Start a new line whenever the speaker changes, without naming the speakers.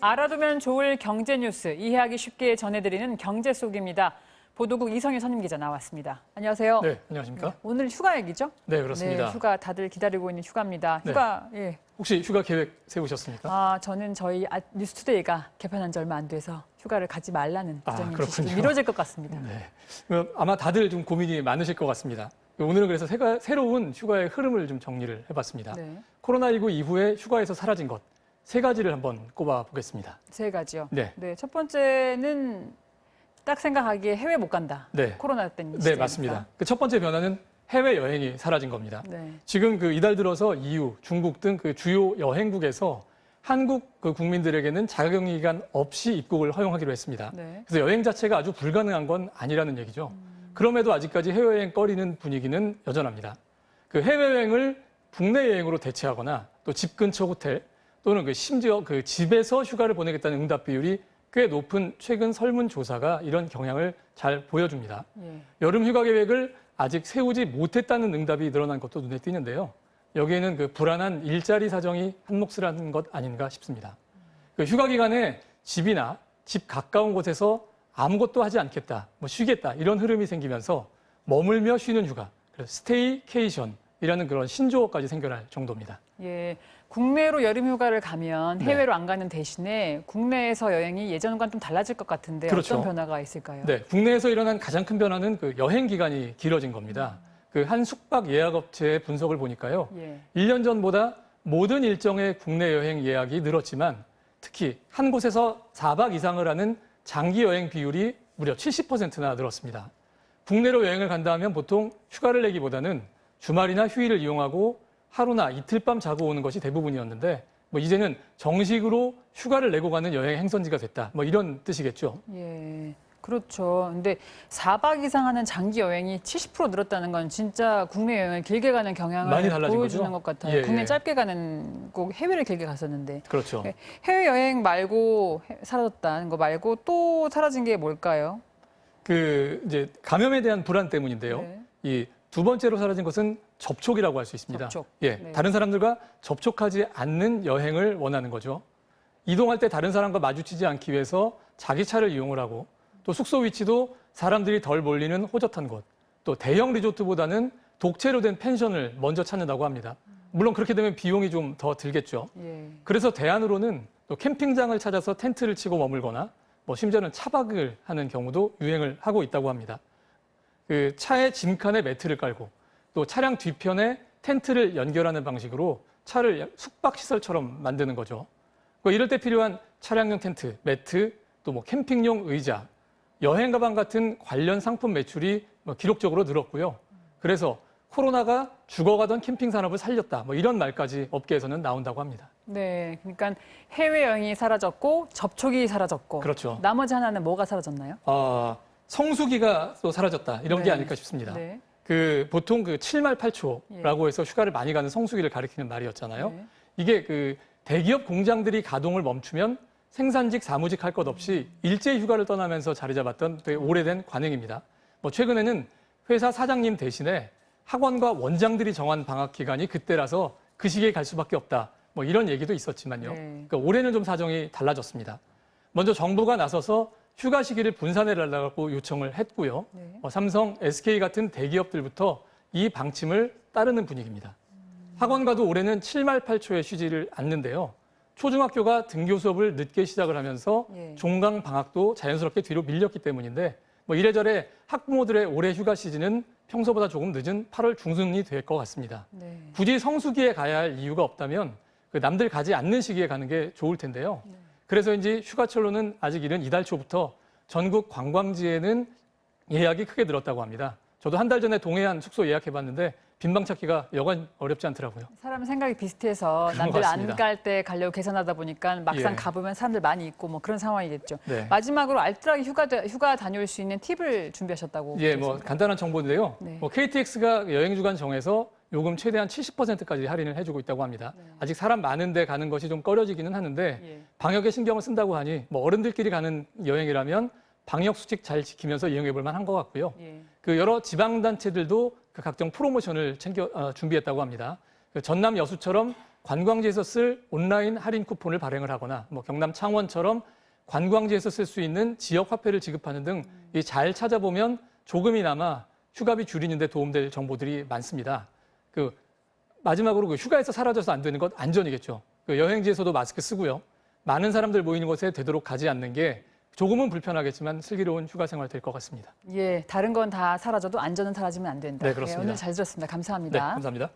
알아두면 좋을 경제 뉴스, 이해하기 쉽게 전해드리는 경제 속입니다. 보도국 이성희 선임기자 나왔습니다. 안녕하세요.
네, 안녕하십니까?
네, 오늘 휴가 얘기죠?
네, 그렇습니다.
네, 휴가 다들 기다리고 있는 휴가입니다. 휴가, 예.
혹시 휴가 계획 세우셨습니까?
저는 저희 뉴스투데이가 개편한 지 얼마 안 돼서 휴가를 가지 말라는 부장님 지시로
그렇군요.
미뤄질 것 같습니다.
네. 아마 다들 좀 고민이 많으실 것 같습니다. 오늘은 그래서 새로운 휴가의 흐름을 좀 정리를 해봤습니다.
네.
코로나19 이후에 휴가에서 사라진 것, 세 가지를 한번 꼽아보겠습니다.
세 가지요.
네.
첫 번째는 딱 생각하기에 해외 못 간다.
네.
코로나 때문에.
네, 맞습니다. 그 첫 번째 변화는 해외여행이 사라진 겁니다.
네.
지금 이달 들어서 EU, 중국 등 주요 여행국에서 한국 국민들에게는 자가격리 기간 없이 입국을 허용하기로 했습니다.
네.
그래서 여행 자체가 아주 불가능한 건 아니라는 얘기죠. 그럼에도 아직까지 해외여행 꺼리는 분위기는 여전합니다. 해외여행을 국내 여행으로 대체하거나 또 집 근처 호텔 또는 심지어 집에서 휴가를 보내겠다는 응답 비율이 꽤 높은 최근 설문조사가 이런 경향을 잘 보여줍니다.
예.
여름 휴가 계획을 아직 세우지 못했다는 응답이 늘어난 것도 눈에 띄는데요. 여기에는 불안한 일자리 사정이 한몫을 하는 것 아닌가 싶습니다. 휴가 기간에 집이나 집 가까운 곳에서 아무것도 하지 않겠다, 쉬겠다 이런 흐름이 생기면서 머물며 쉬는 휴가, 그래서 스테이케이션이라는 그런 신조어까지 생겨날 정도입니다.
예, 국내로 여름 휴가를 가면 해외로 안 가는 대신에 국내에서 여행이 예전과는 좀 달라질 것 같은데
그렇죠.
어떤 변화가 있을까요?
네, 국내에서 일어난 가장 큰 변화는 여행 기간이 길어진 겁니다. 한 숙박 예약 업체의 분석을 보니까요.
예.
1년 전보다 모든 일정의 국내 여행 예약이 늘었지만 특히 한 곳에서 4박 이상을 하는 장기 여행 비율이 무려 70%나 늘었습니다. 국내로 여행을 간다 하면 보통 휴가를 내기보다는 주말이나 휴일을 이용하고 하루나 이틀 밤 자고 오는 것이 대부분이었는데 이제는 정식으로 휴가를 내고 가는 여행 행선지가 됐다. 이런 뜻이겠죠.
예. 그렇죠. 근데 4박 이상 하는 장기 여행이 70% 늘었다는 건 진짜 국내 여행을 길게 가는 경향을
많이 달라진
보여주는
거죠?
것 같아요.
예,
국내
예.
짧게 가는 꼭 해외를 길게 갔었는데.
그렇죠.
해외 여행 말고 사라졌다는 거 말고 또 사라진 게 뭘까요?
이제 감염에 대한 불안 때문인데요.
네.
이 두 번째로 사라진 것은 접촉이라고 할 수 있습니다.
접촉.
예,
네.
다른 사람들과 접촉하지 않는 여행을 원하는 거죠. 이동할 때 다른 사람과 마주치지 않기 위해서 자기 차를 이용을 하고 또 숙소 위치도 사람들이 덜 몰리는 호젓한 곳, 또 대형 리조트보다는 독채로 된 펜션을 먼저 찾는다고 합니다. 물론 그렇게 되면 비용이 좀 더 들겠죠.
예.
그래서 대안으로는 또 캠핑장을 찾아서 텐트를 치고 머물거나 심지어는 차박을 하는 경우도 유행을 하고 있다고 합니다. 차의 짐칸에 매트를 깔고 또 차량 뒤편에 텐트를 연결하는 방식으로 차를 숙박시설처럼 만드는 거죠. 이럴 때 필요한 차량용 텐트, 매트, 또 캠핑용 의자, 여행 가방 같은 관련 상품 매출이 기록적으로 늘었고요. 그래서 코로나가 죽어가던 캠핑 산업을 살렸다. 이런 말까지 업계에서는 나온다고 합니다.
네, 그러니까 해외 여행이 사라졌고 접촉이 사라졌고.
그렇죠.
나머지 하나는 뭐가 사라졌나요?
성수기가 또 사라졌다. 이런 게 아닐까 싶습니다.
네.
보통 7말 8초라고 해서 휴가를 많이 가는 성수기를 가리키는 말이었잖아요.
네.
이게 대기업 공장들이 가동을 멈추면 생산직, 사무직 할 것 없이 일제히 휴가를 떠나면서 자리 잡았던 되게 오래된 관행입니다. 최근에는 회사 사장님 대신에 학원과 원장들이 정한 방학 기간이 그때라서 그 시기에 갈 수밖에 없다. 이런 얘기도 있었지만요.
네.
그러니까 올해는 좀 사정이 달라졌습니다. 먼저 정부가 나서서 휴가 시기를 분산해달라고 요청을 했고요.
네.
삼성, SK 같은 대기업들부터 이 방침을 따르는 분위기입니다. 학원가도 올해는 7말 8초에 쉬지를 않는데요. 초중학교가 등교 수업을 늦게 시작을 하면서
예.
종강 방학도 자연스럽게 뒤로 밀렸기 때문인데 이래저래 학부모들의 올해 휴가 시즌은 평소보다 조금 늦은 8월 중순이 될 것 같습니다.
네.
굳이 성수기에 가야 할 이유가 없다면 남들 가지 않는 시기에 가는 게 좋을 텐데요.
네.
그래서인지 휴가철로는 아직 이른 이달 초부터 전국 관광지에는 예약이 크게 늘었다고 합니다. 저도 한 달 전에 동해안 숙소 예약해봤는데 빈방 찾기가 여간 어렵지 않더라고요.
사람 생각이 비슷해서
그런 것
남들 안
같습니다.
갈 때 가려고 계산하다 보니까 막상
예.
가보면 사람들 많이 있고 그런 상황이겠죠.
네.
마지막으로 알뜰하게 휴가 다녀올 수 있는 팁을 준비하셨다고.
예,
들었습니다.
간단한 정보인데요.
네.
KTX가 여행 주간 정해서 요금 최대한 70%까지 할인을 해주고 있다고 합니다.
네.
아직 사람 많은데 가는 것이 좀 꺼려지기는 하는데
예.
방역에 신경을 쓴다고 하니 어른들끼리 가는 여행이라면 방역 수칙 잘 지키면서 이용해 볼 만한 것 같고요.
예.
여러 지방단체들도 각종 프로모션을 준비했다고 합니다. 그 전남 여수처럼 관광지에서 쓸 온라인 할인 쿠폰을 발행을 하거나 뭐 경남 창원처럼 관광지에서 쓸 수 있는 지역 화폐를 지급하는 등 잘 찾아보면 조금이나마 휴가비 줄이는 데 도움될 정보들이 많습니다. 그 마지막으로 그 휴가에서 사라져서 안 되는 것 안전이겠죠. 그 여행지에서도 마스크 쓰고요. 많은 사람들 모이는 곳에 되도록 가지 않는 게 조금은 불편하겠지만 슬기로운 휴가 생활 될 것 같습니다.
예, 다른 건 다 사라져도 안전은 사라지면 안 된다.
네, 그렇습니다.
오늘 잘 들었습니다.
네,
감사합니다.
감사합니다.